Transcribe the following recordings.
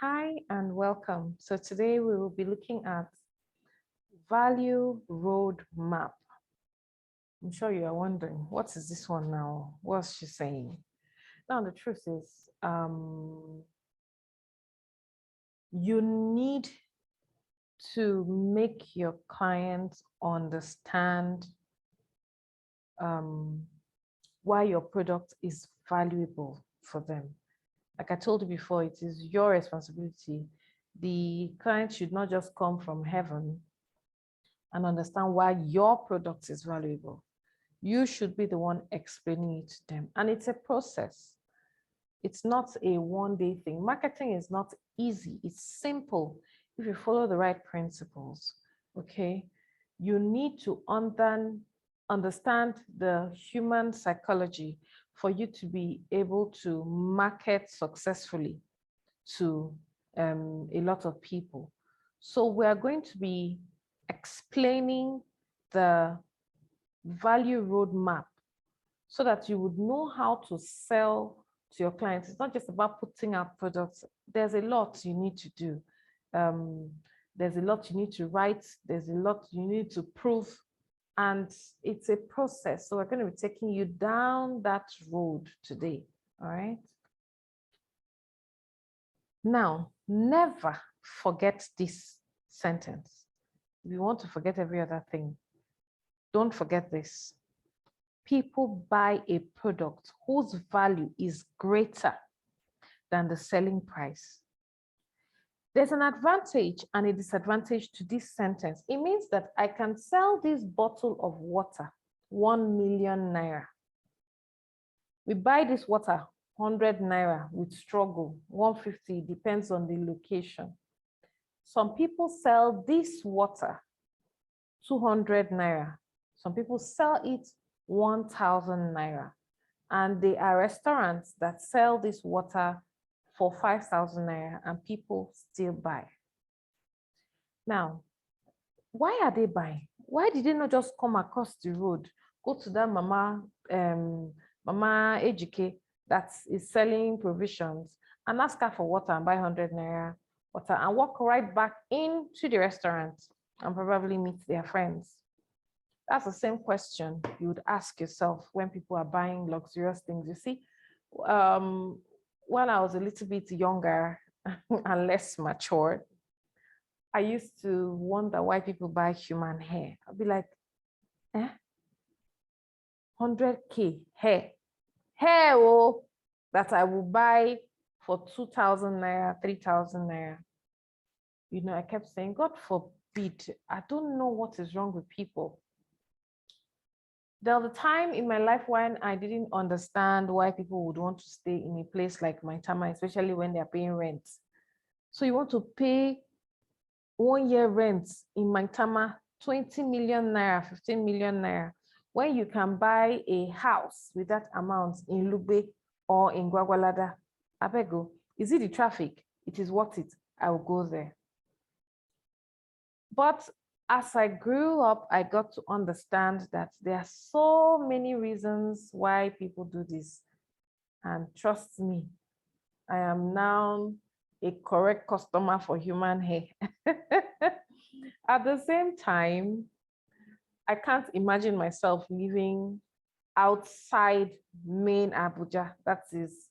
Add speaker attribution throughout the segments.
Speaker 1: Hi and welcome. So today we will be looking at value roadmap. I'm sure you are wondering, what is this one now? What's she saying? Now, the truth is, you need to make your clients understand why your product is valuable for them. Like I told you before, it is your responsibility. The client should not just come from heaven and understand why your product is valuable. You should be the one explaining it to them. And it's a process. It's not a one-day thing. Marketing is not easy. It's simple if you follow the right principles, okay? You need to understand the human psychology for you to be able to market successfully to a lot of people. So we are going to be explaining the value roadmap so that you would know how to sell to your clients. It's not just about putting out products. There's a lot you need to do. There's a lot you need to write. There's a lot you need to prove. And it's a process. So we're going to be taking you down that road today. All right. Now, never forget this sentence. If you want to forget every other thing, don't forget this. People buy a product whose value is greater than the selling price. There's an advantage and a disadvantage to this sentence. It means that I can sell this bottle of water, 1 million naira. We buy this water, 100 naira with struggle, 150, depends on the location. Some people sell this water, 200 naira. Some people sell it 1,000 naira. And there are restaurants that sell this water for 5,000 naira and people still buy. Now, why are they buying? Why did they not just come across the road, go to that Mama Ejike that is selling provisions and ask her for water and buy 100 naira water and walk right back into the restaurant and probably meet their friends? That's the same question you would ask yourself when people are buying luxurious things. You see, when I was a little bit younger and less mature, I used to wonder why people buy human hair. I'd be like, 100K hair, oh, that I will buy for 2,000 naira, 3,000 naira. You know, I kept saying, God forbid, I don't know what is wrong with people. There was a time in my life when I didn't understand why people would want to stay in a place like Maitama, especially when they're paying rent. So you want to pay 1 year rent in Maitama, 20 million naira, 15 million naira, when you can buy a house with that amount in Lugbe or in Gwagwalada. Abego, is it the traffic? It is worth it. I will go there. But as I grew up, I got to understand that there are so many reasons why people do this. And trust me, I am now a correct customer for human hair. At the same time, I can't imagine myself living outside main Abuja. That is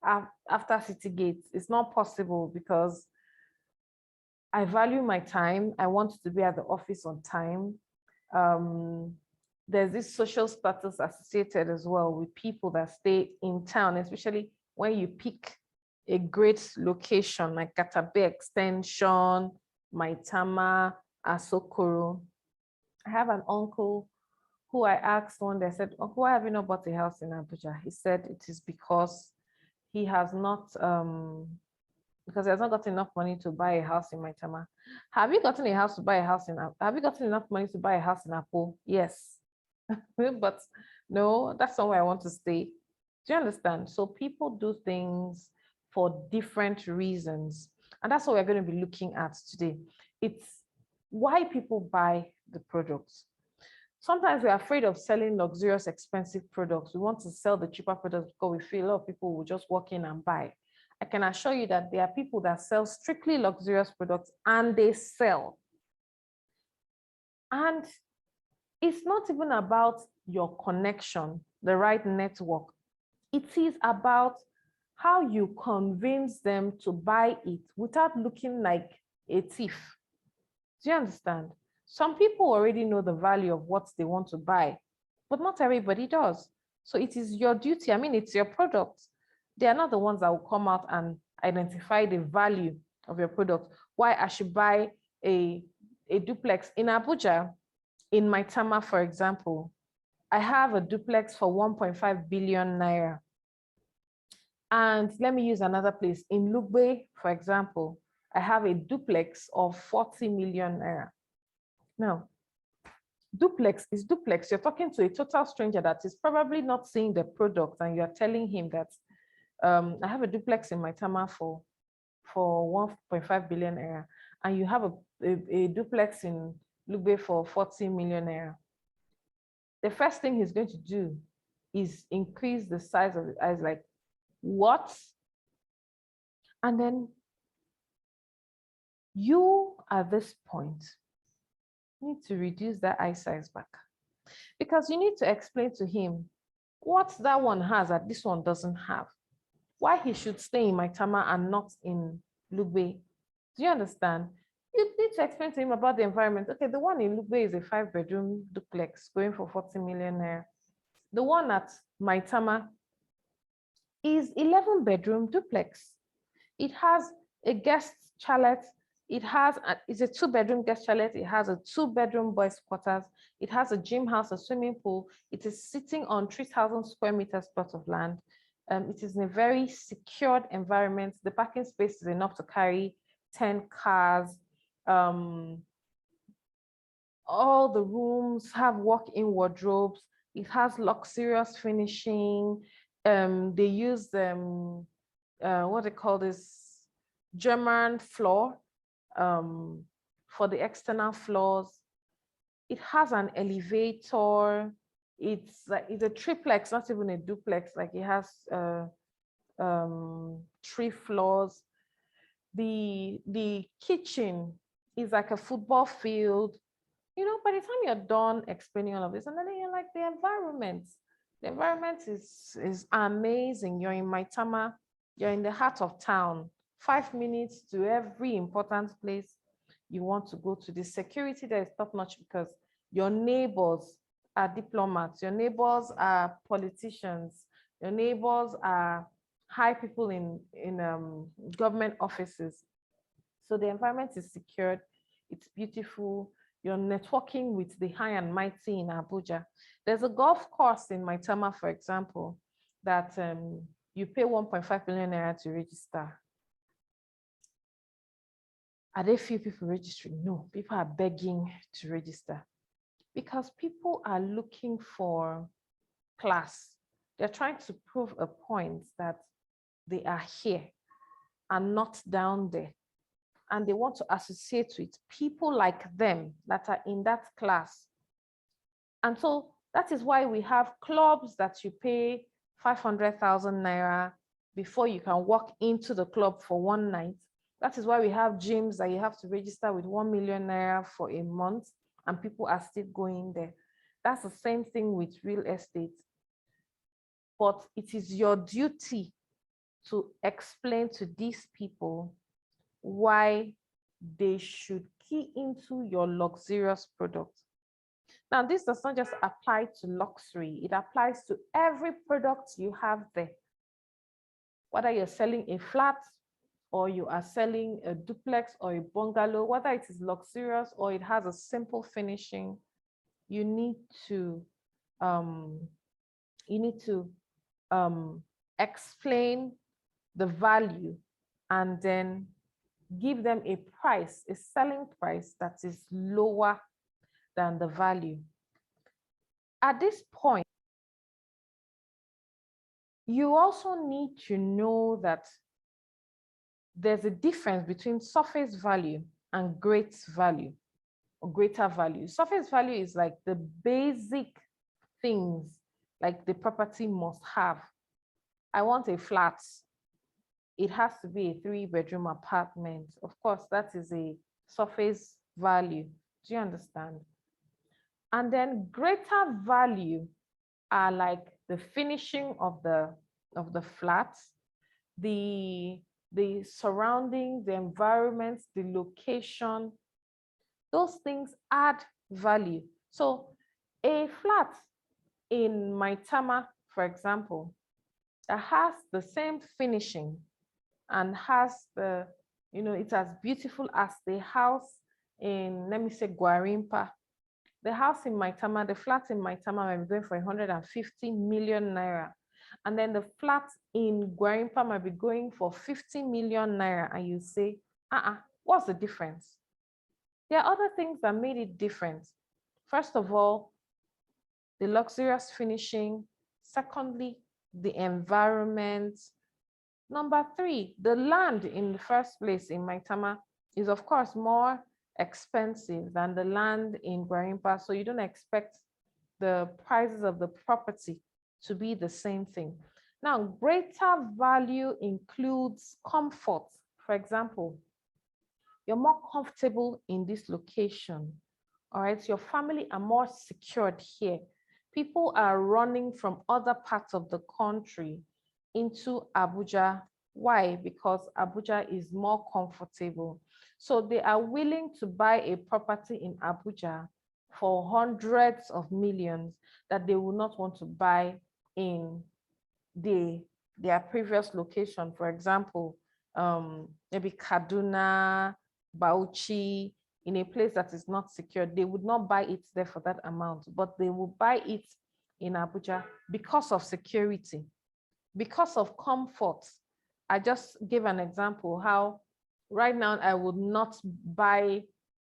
Speaker 1: after City Gates. It's not possible because I value my time. I want to be at the office on time. There's this social status associated as well with people that stay in town, especially when you pick a great location like Katabe Extension, Maitama, Asokoro. I have an uncle who I asked one day, I said, "Uncle, why have you not bought a house in Abuja?" He said it is because he has not got enough money to buy a house in Maitama. Have you gotten a house to buy a house in? Have you gotten enough money to buy a house in Apo? Yes, but no, that's not where I want to stay. Do you understand? So people do things for different reasons, and that's what we're going to be looking at today. It's why people buy the products. Sometimes we're afraid of selling luxurious, expensive products. We want to sell the cheaper products because we feel a lot of people will just walk in and buy. I can assure you that there are people that sell strictly luxurious products and they sell. And it's not even about your connection, the right network. It is about how you convince them to buy it without looking like a thief. Do you understand? Some people already know the value of what they want to buy, but not everybody does. So it is your duty. I mean, it's your product. They are not the ones that will come out and identify the value of your product. Why I should buy a duplex in Abuja, in Maitama, for example. I have a duplex for 1.5 billion naira. And let me use another place. In Lugbe, for example, I have a duplex of 40 million naira. Now, duplex is duplex. You're talking to a total stranger that is probably not seeing the product, and you're telling him that I have a duplex in Maitama for 1.5 billion naira, and you have a duplex in Lugbe for 40 million naira. The first thing he's going to do is increase the size of his eyes, like, what? And then you, at this point, need to reduce that eye size back, because you need to explain to him what that one has that this one doesn't have, why he should stay in Maitama and not in Lugbe. Do you understand? You need to explain to him about the environment. Okay, the one in Lugbe is a 5-bedroom duplex going for 40 million naira. The one at Maitama is 11-bedroom duplex. It has a guest chalet. It's a 2-bedroom guest chalet. It has a 2-bedroom boys quarters. It has a gym house, a swimming pool. It is sitting on 3,000 square meters plot of land. It is in a very secured environment. The parking space is enough to carry 10 cars. All the rooms have walk-in wardrobes. It has luxurious finishing. They use what they call this German floor for the external floors. It has an elevator. It's a triplex, not even a duplex. Like, it has 3 floors. The kitchen is like a football field. You know, by the time you're done explaining all of this, and then you're like, the environment is amazing. You're in Maitama, you're in the heart of town, 5 minutes to every important place you want to go to. The security there is top notch because your neighbors are diplomats, your neighbors are politicians, your neighbors are high people in government offices. So the environment is secured, it's beautiful. You're networking with the high and mighty in Abuja. There's a golf course in Maitama, for example, that you pay 1.5 million naira to register. Are there few people registering? No, people are begging to register because people are looking for class. They're trying to prove a point that they are here and not down there. And they want to associate with people like them that are in that class. And so that is why we have clubs that you pay 500,000 naira before you can walk into the club for one night. That is why we have gyms that you have to register with 1 million naira for a month, and people are still going there. That's the same thing with real estate. But it is your duty to explain to these people why they should key into your luxurious product. Now, this does not just apply to luxury, it applies to every product you have there. Whether you're selling a flat or you are selling a duplex or a bungalow, whether it is luxurious or it has a simple finishing, you need to explain the value and then give them a price, a selling price that is lower than the value. At this point, you also need to know that there's a difference between surface value and great value or greater value. Surface value is like the basic things like the property must have. I want a flat. it has to be a 3-bedroom apartment. Of course, that is a surface value. Do you understand? And then greater value are like the finishing of the flat, the surroundings, the environment, the location. Those things add value. So a flat in Maitama, for example, that has the same finishing and has the, it's as beautiful as the house in, let me say, Gwarimpa. The house in Maitama, the flat in Maitama, I'm going for 150 million naira. And then the flat in Gwarimpa might be going for 50 million naira. And you say, what's the difference? There are other things that made it different. First of all, the luxurious finishing. Secondly, the environment. Number 3, the land in the first place in Maitama is of course more expensive than the land in Gwarimpa. So you don't expect the prices of the property to be the same thing. Now, greater value includes comfort. For example, you're more comfortable in this location. All right, your family are more secured here. People are running from other parts of the country into Abuja. Why? Because Abuja is more comfortable. So they are willing to buy a property in Abuja for hundreds of millions that they will not want to buy in their previous location. For example, maybe Kaduna, Bauchi, in a place that is not secure. They would not buy it there for that amount, but they will buy it in Abuja because of security, because of comfort. I just gave an example how right now I would not buy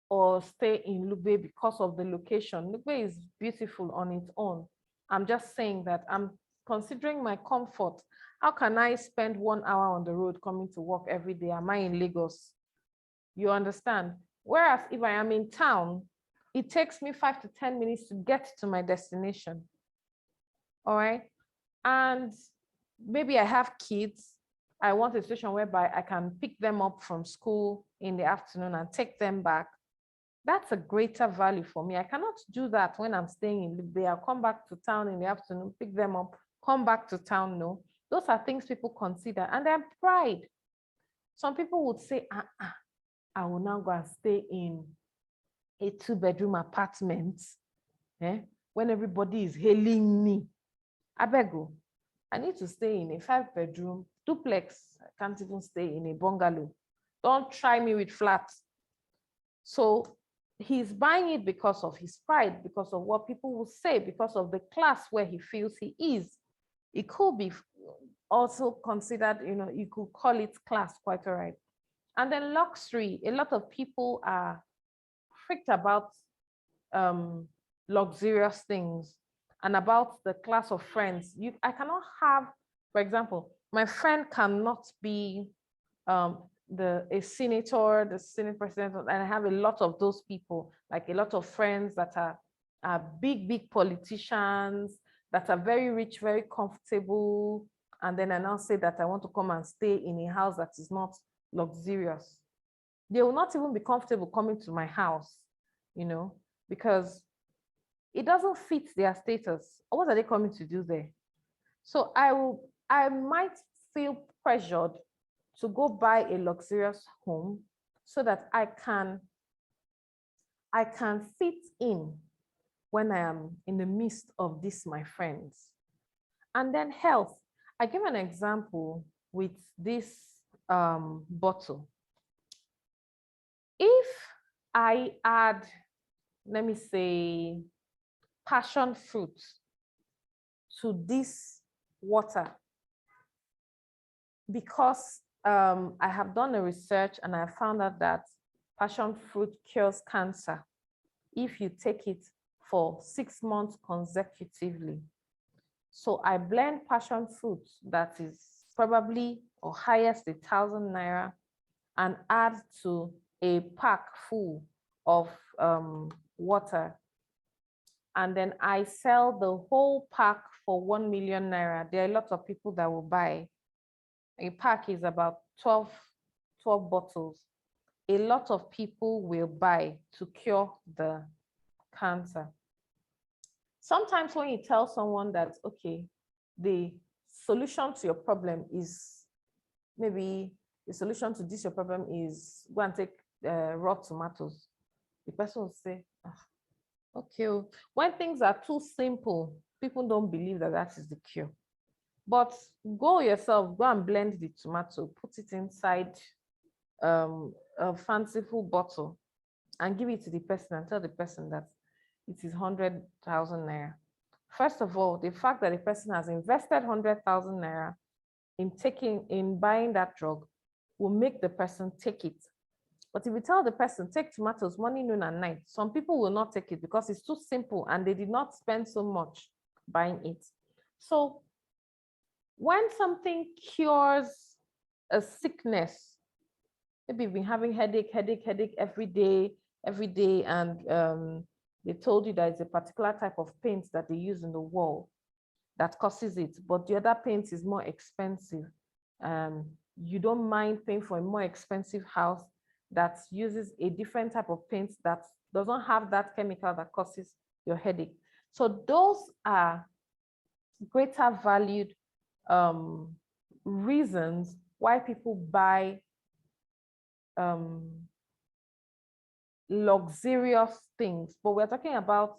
Speaker 1: or stay in Lugbe because of the location. Lugbe is beautiful on its own. I'm just saying that I'm considering my comfort. How can I spend 1 hour on the road coming to work every day? Am I in Lagos? You understand? Whereas if I am in town, it takes me 5 to 10 minutes to get to my destination. All right. And maybe I have kids. I want a situation whereby I can pick them up from school in the afternoon and take them back. That's a greater value for me. I cannot do that when I'm staying in Lugbe. I'll come back to town in the afternoon, pick them up, come back to town. No, those are things people consider. And then pride. Some people would say, I will now go and stay in a 2-bedroom apartment when everybody is hailing me. I beg you, I need to stay in a 5-bedroom duplex. I can't even stay in a bungalow. Don't try me with flats. So he's buying it because of his pride, because of what people will say, because of the class where he feels he is. It could be also considered, you could call it class, quite all right. And then luxury, a lot of people are freaked about luxurious things and about the class of friends. I cannot have, for example, my friend cannot be a senator, the Senate president, and I have a lot of those people, like a lot of friends that are big politicians, that are very rich, very comfortable. And then I now say that I want to come and stay in a house that is not luxurious. They will not even be comfortable coming to my house, because it doesn't fit their status. What are they coming to do there? So I might feel pressured to go buy a luxurious home so that I can fit in when I am in the midst of this, my friends. And then health. I give an example with this bottle. If I add, let me say, passion fruit to this water, because I have done a research and I found out that passion fruit cures cancer if you take it for 6 months consecutively. So I blend passion fruit that is probably or highest 1,000 naira and add to a pack full of water. And then I sell the whole pack for 1 million naira. There are a lot of people that will buy. a pack is about 12 bottles. A lot of people will buy to cure the cancer. Sometimes when you tell someone that, okay, the solution to your problem is, maybe the solution to this your problem is go and take raw tomatoes, the person will say, okay. When things are too simple, people don't believe that that is the cure. But go yourself, go and blend the tomato, put it inside a fanciful bottle and give it to the person and tell the person that it is 100,000 naira. First of all, the fact that the person has invested 100,000 naira in buying that drug will make the person take it. But if you tell the person, take tomatoes morning, noon, and night, some people will not take it because it's too simple and they did not spend so much buying it. So when something cures a sickness, maybe you've been having headache every day, and they told you that it's a particular type of paint that they use in the wall that causes it, but the other paint is more expensive. You don't mind paying for a more expensive house that uses a different type of paint that doesn't have that chemical that causes your headache. So those are greater valued reasons why people buy luxurious things, but we're talking about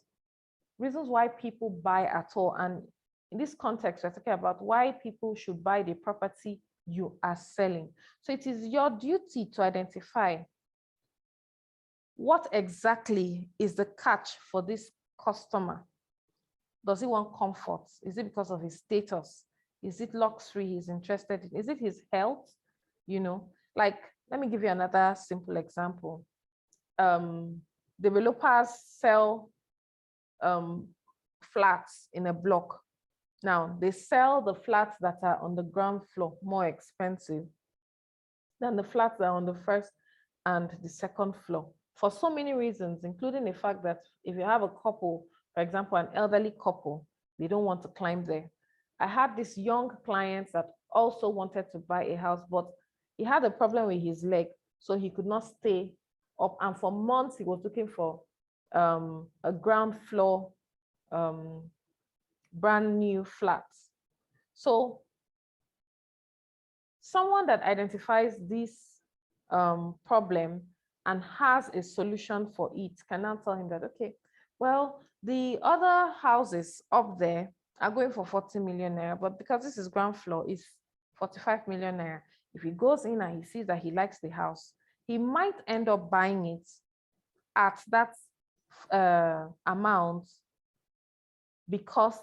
Speaker 1: reasons why people buy at all. And in this context, we're talking about why people should buy the property you are selling. So it is your duty to identify what exactly is the catch for this customer. Does he want comfort? Is it because of his status? Is it luxury he's interested in? Is it his health? You know, like, let me give you another simple example. Developers sell flats in a block. Now, they sell the flats that are on the ground floor more expensive than the flats that are on the first and the second floor, for so many reasons, including the fact that if you have a couple, for example, an elderly couple, they don't want to climb there. I had this young client that also wanted to buy a house, but he had a problem with his leg, so he could not stay up. And for months, he was looking for a ground floor, brand new flat. So someone that identifies this problem and has a solution for it can now tell him that, okay, well, the other houses up there are going for 40 million naira, but because this is ground floor, it's 45 million naira. If he goes in and he sees that he likes the house, he might end up buying it at that amount because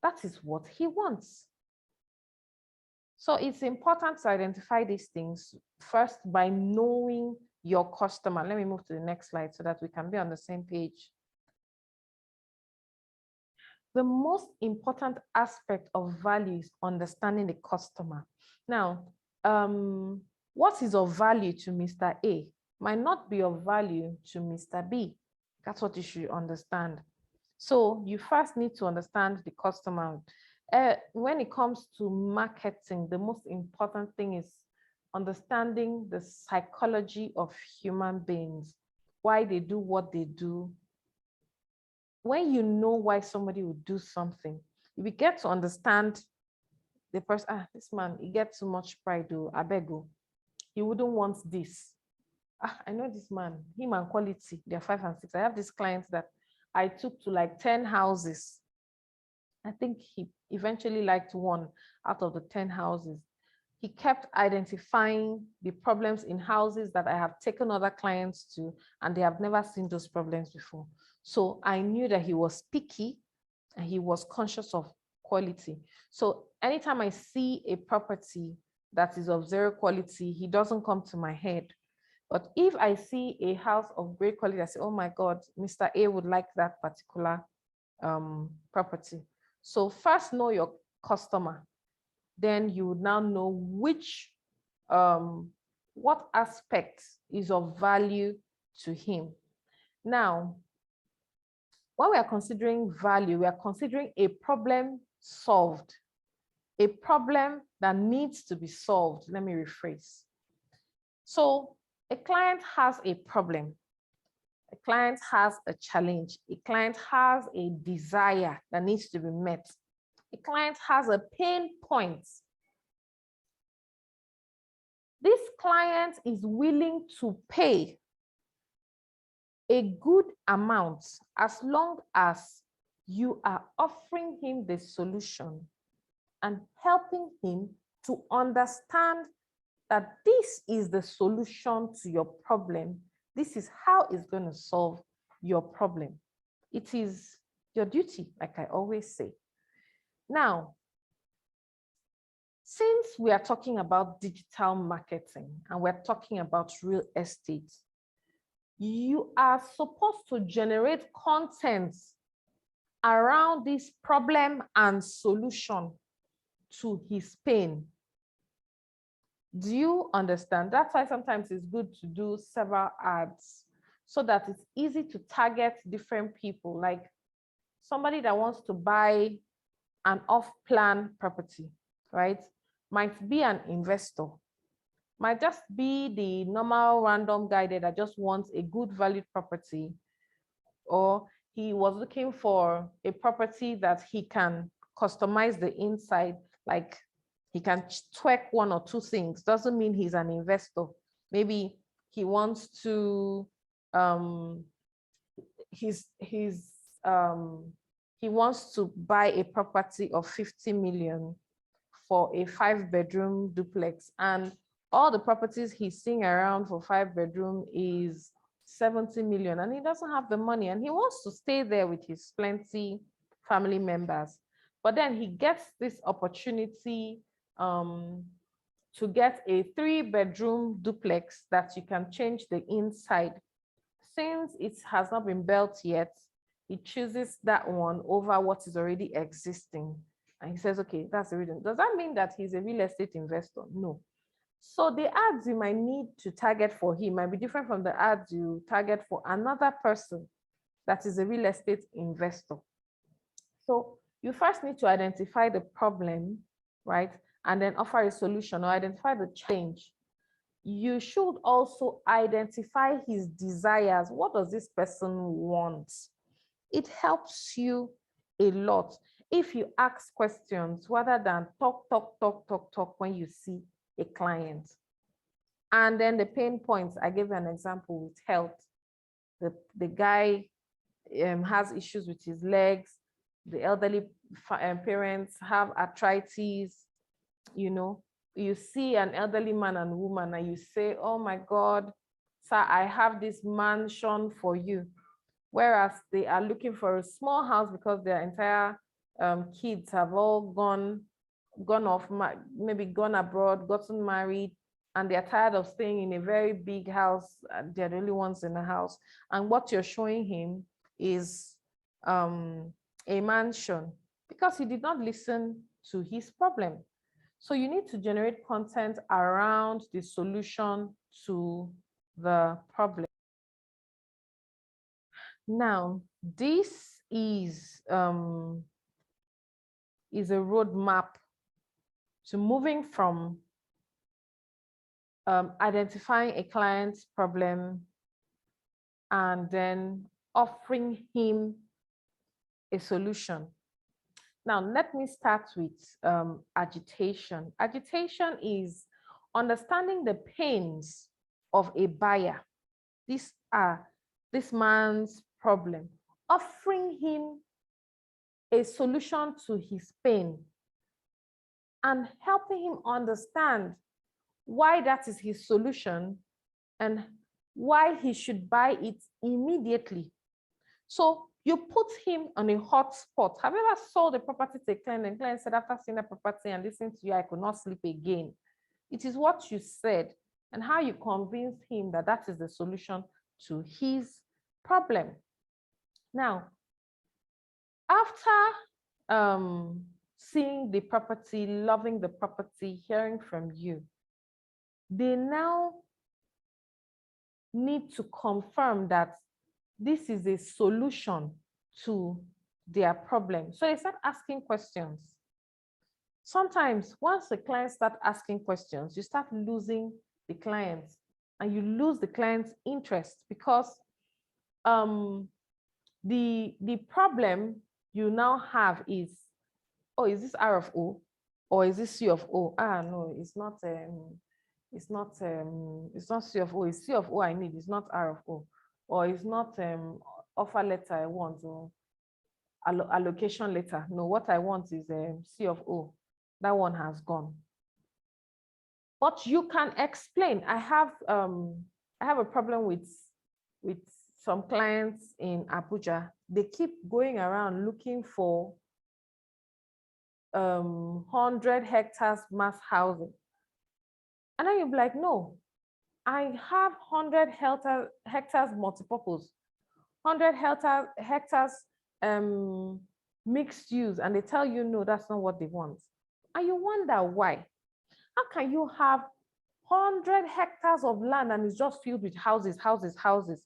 Speaker 1: that is what he wants. So it's important to identify these things first by knowing your customer. Let me move to the next slide so that we can be on the same page. The most important aspect of value is understanding the customer. Now, what is of value to Mr. A might not be of value to Mr. B. That's what you should understand. So you first need to understand the customer. When it comes to marketing, the most important thing is understanding the psychology of human beings, why they do what they do. When you know why somebody would do something, if you get to understand the person, this man, he gets too much pride, I beg you, he wouldn't want this. I know this man, him and quality, they're 5 and 6. I have this client that I took to like 10 houses. I think he eventually liked one out of the 10 houses. He kept identifying the problems in houses that I have taken other clients to, and they have never seen those problems before. So I knew that he was picky and he was conscious of quality. So anytime I see a property that is of zero quality, he doesn't come to my head. But if I see a house of great quality, I say, oh my God, Mr. A would like that particular property. So first know your customer. Then you would now know which, what aspect is of value to him. Now, when we are considering value, we are considering a problem solved, a problem that needs to be solved. Let me rephrase. So a client has a problem. A client has a challenge. A client has a desire that needs to be met. A client has a pain point. This client is willing to pay a good amount as long as you are offering him the solution and helping him to understand that this is the solution to your problem. This is how it's going to solve your problem. It is your duty, like I always say. Now, since we are talking about digital marketing and we're talking about real estate, you are supposed to generate content around this problem and solution to his pain. Do you understand? That's why sometimes it's good to do several ads so that it's easy to target different people, like somebody that wants to buy an off-plan property, right? Might be an investor, might just be the normal random guy there that just wants a good valued property, or he was looking for a property that he can customize the inside, like he can tweak one or two things. Doesn't mean he's an investor. Maybe he wants to he wants to buy a property of 50 million for a 5-bedroom duplex, and all the properties he's seeing around for 5-bedroom is 70 million, and he doesn't have the money, and he wants to stay there with his plenty family members. But then he gets this opportunity to get a 3-bedroom duplex that you can change the inside. Since it has not been built yet, he chooses that one over what is already existing. And he says, okay, that's the reason. Does that mean that he's a real estate investor? No. So the ads you might need to target for him might be different from the ads you target for another person that is a real estate investor. So you first need to identify the problem, right? And then offer a solution, or identify the change. You should also identify his desires. What does this person want? It helps you a lot if you ask questions rather than talk when you see a client. And then the pain points, I gave an example with health. The guy has issues with his legs. The elderly parents have arthritis. You know, you see an elderly man and woman and you say, oh my God, sir, I have this mansion for you. Whereas they are looking for a small house because their entire kids have all gone off, maybe gone abroad, gotten married, and they're tired of staying in a very big house. They're the only ones in the house. And what you're showing him is a mansion, because he did not listen to his problem. So you need to generate content around the solution to the problem. Now, this is a roadmap to moving from identifying a client's problem and then offering him a solution. Now, let me start with agitation. Agitation is understanding the pains of a buyer. These are this man's problem, offering him a solution to his pain and helping him understand why that is his solution and why he should buy it immediately. So you put him on a hot spot. Have you ever sold a property to a client and the client said, after seeing the property and listening to you, I could not sleep again? It is what you said and how you convinced him that that is the solution to his problem. Now, after seeing the property, loving the property, hearing from you, they now need to confirm that this is a solution to their problem. So they start asking questions. Sometimes once the clients start asking questions, you start losing the clients and you lose the client's interest because the problem you now have is, oh, is this R of O or is this C of O? Ah, no, it's not C of O, it's C of O I need, it's not R of O, or it's not offer letter I want, or allocation letter. No, what I want is C of O. That one has gone. But you can explain. I have a problem with some clients in Abuja. They keep going around looking for 100 hectares mass housing. And then you'll be like, no, I have 100 hectares multipurpose, 100 hectares mixed use, and they tell you, no, that's not what they want. And you wonder why. How can you have 100 hectares of land and it's just filled with houses, houses, houses?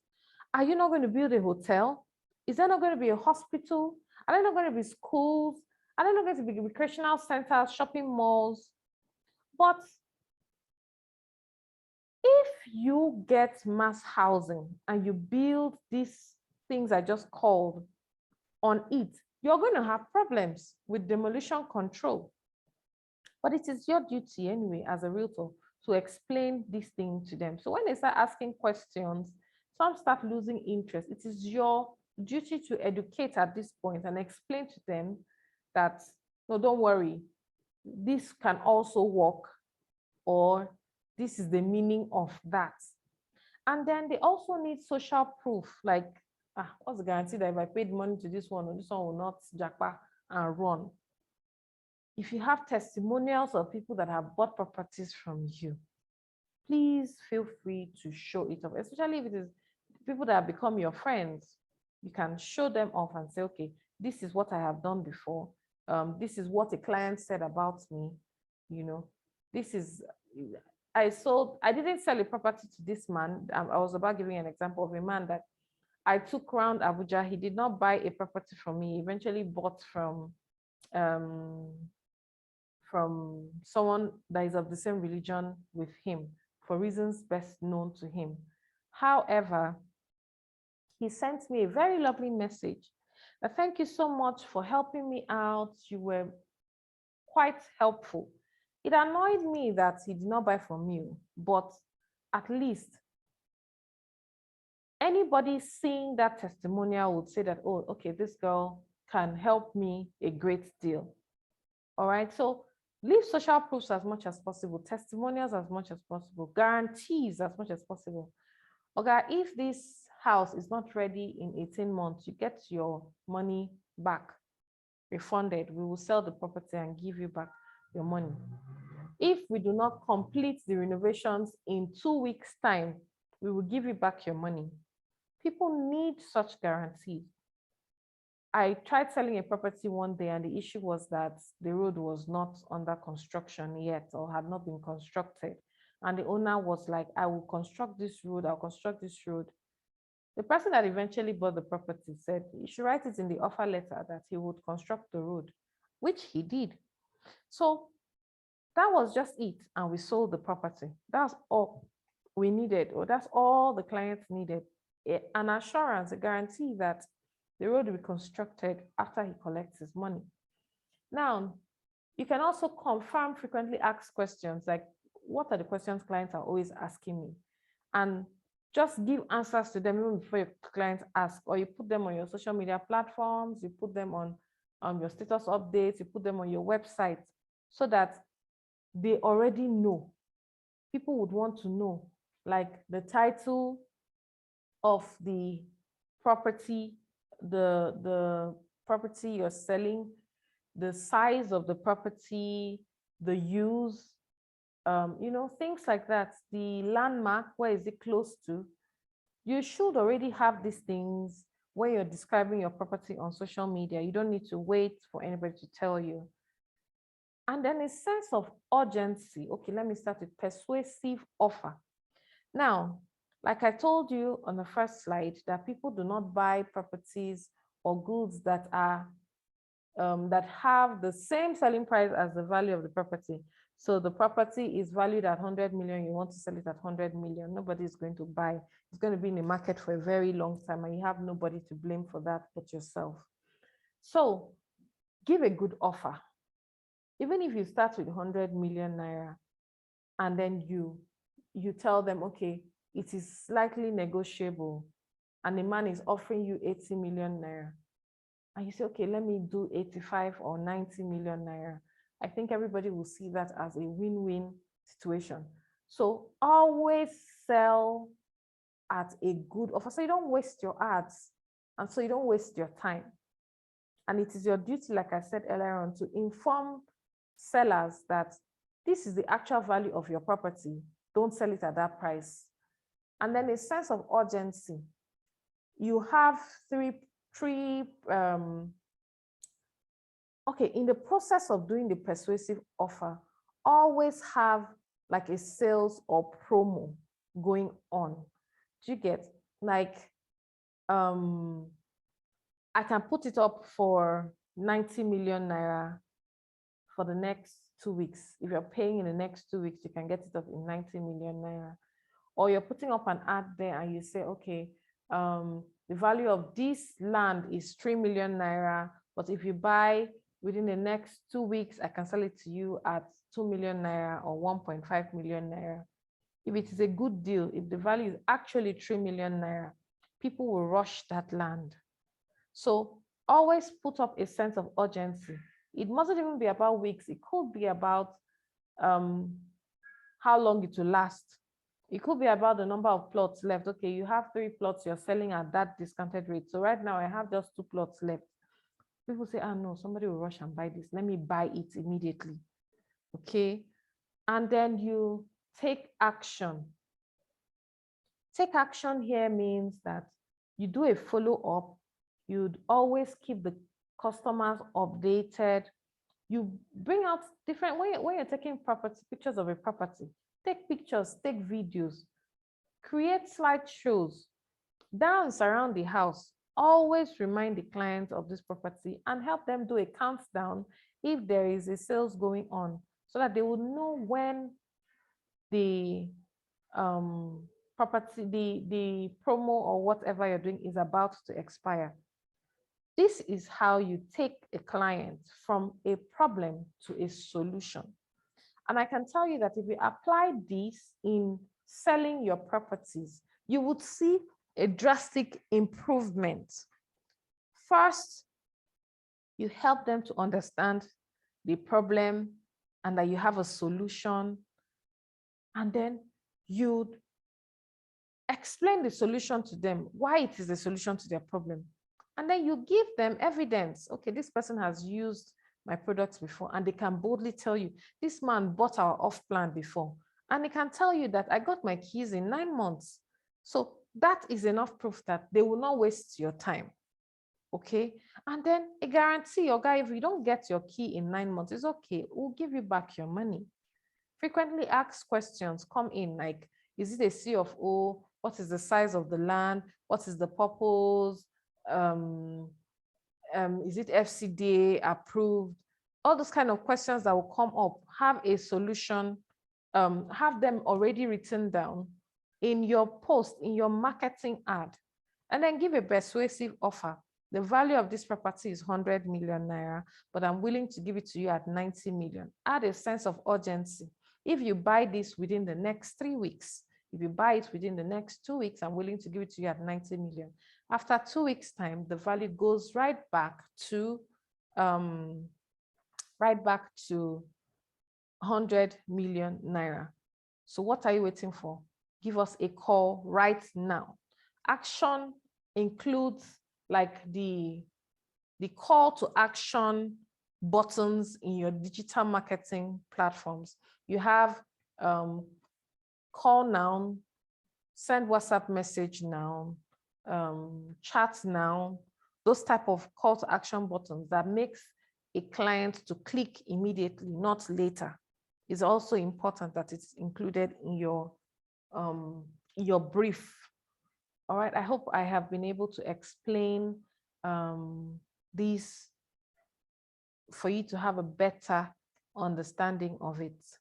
Speaker 1: Are you not going to build a hotel? Is there not going to be a hospital? Are there not going to be schools? Are there not going to be recreational centers, shopping malls? But if you get mass housing and you build these things I just called on it, you're going to have problems with demolition control. But it is your duty anyway, as a realtor, to explain this thing to them. So when they start asking questions, some start losing interest. It is your duty to educate at this point and explain to them that, no, don't worry, this can also work, or this is the meaning of that. And then they also need social proof, like, what's the guarantee that if I paid money to this one, or this one will not jackpot and run? If you have testimonials of people that have bought properties from you, please feel free to show it off, especially if it is people that have become your friends. You can show them off and say, okay, this is what I have done before. This is what a client said about me. You know, this is, I didn't sell a property to this man. I was about giving an example of a man that I took around Abuja. He did not buy a property from me. He eventually bought from someone that is of the same religion with him for reasons best known to him. However, he sent me a very lovely message. Thank you so much for helping me out. You were quite helpful. It annoyed me that he did not buy from you, but at least anybody seeing that testimonial would say that, oh, okay, this girl can help me a great deal. All right, so leave social proofs as much as possible, testimonials as much as possible, guarantees as much as possible. Okay, if this house is not ready in 18 months, you get your money back, refunded. We will sell the property and give you back your money. If we do not complete the renovations in 2 weeks' time, we will give you back your money. People need such guarantees. I tried selling a property one day, and the issue was that the road was not under construction yet, or had not been constructed. And the owner was like, I will construct this road, I'll construct this road. The person that eventually bought the property said you should write it in the offer letter that he would construct the road, which he did. So that was just it. And we sold the property. That's all we needed, or that's all the client needed. An assurance, a guarantee that the road will be constructed after he collects his money. Now, you can also confirm frequently asked questions, like what are the questions clients are always asking me? And just give answers to them even before your clients ask, or you put them on your social media platforms, you put them on your status updates, you put them on your website, so that they already know. People would want to know, like the title of the property, the property you're selling, the size of the property, the use, you know, things like that. The landmark, where is it close to? You should already have these things when you're describing your property on social media. You don't need to wait for anybody to tell you. And then a sense of urgency. Okay, let me start with persuasive offer. Now, like I told you on the first slide, that people do not buy properties or goods that are that have the same selling price as the value of the property. So the property is valued at 100 million. You want to sell it at 100 million. Nobody is going to buy. It's going to be in the market for a very long time, and you have nobody to blame for that but yourself. So give a good offer. Even if you start with 100 million naira, and then you tell them, okay, it is slightly negotiable, and the man is offering you 80 million naira, and you say, okay, let me do 85 or 90 million naira, I think everybody will see that as a win-win situation. So always sell at a good offer, so you don't waste your ads, and so you don't waste your time. And it is your duty, like I said earlier on, to inform sellers that this is the actual value of your property. Don't sell it at that price. And then a sense of urgency. You have okay, in the process of doing the persuasive offer, always have like a sales or promo going on. Do you get, like, I can put it up for 90 million naira for the next 2 weeks. If you're paying in the next 2 weeks, you can get it up in 90 million naira. Or you're putting up an ad there and you say, okay, the value of this land is 3 million naira, but if you buy within the next 2 weeks, I can sell it to you at 2 million naira or 1.5 million naira. If it is a good deal, if the value is actually 3 million naira, people will rush that land. So always put up a sense of urgency. It mustn't even be about weeks. It could be about how long it will last. It could be about the number of plots left. Okay, you have 3 plots you're selling at that discounted rate. So right now I have just 2 plots left. People say, oh no, somebody will rush and buy this. Let me buy it immediately. Okay. And then you take action. Take action here means that you do a follow-up. You'd always keep the customers updated. You bring out different, when you're taking pictures of a property, take pictures, take videos, create slideshows, dance around the house. Always remind the clients of this property and help them do a countdown if there is a sales going on, so that they will know when the property, the promo or whatever you're doing is about to expire. This is how you take a client from a problem to a solution. And I can tell you that if you apply this in selling your properties, you would see a drastic improvement. First, you help them to understand the problem and that you have a solution. And then you explain the solution to them, why it is the solution to their problem. And then you give them evidence. Okay, this person has used my products before, and they can boldly tell you, this man bought our off-plan before, and they can tell you that I got my keys in 9 months. So that is enough proof that they will not waste your time. Okay, and then a guarantee, your guy, if you don't get your key in 9 months, it's okay, we'll give you back your money. Frequently asked questions come in, like, is it a C of O? What is the size of the land? What is the purpose? Is it FCDA approved? All those kind of questions that will come up, have a solution, have them already written down in your post, in your marketing ad, and then give a persuasive offer. The value of this property is 100 million naira, but I'm willing to give it to you at 90 million. Add a sense of urgency. If you buy this within the next 3 weeks, if you buy it within the next 2 weeks, I'm willing to give it to you at 90 million. After 2 weeks' time, the value goes right back to 100 million naira. So what are you waiting for? Give us a call right now. Action includes like the call to action buttons in your digital marketing platforms. You have call now, send WhatsApp message now, chat now, those type of call to action buttons that makes a client to click immediately, not later. It's also important that it's included in your brief. All right, I hope I have been able to explain these for you to have a better understanding of it.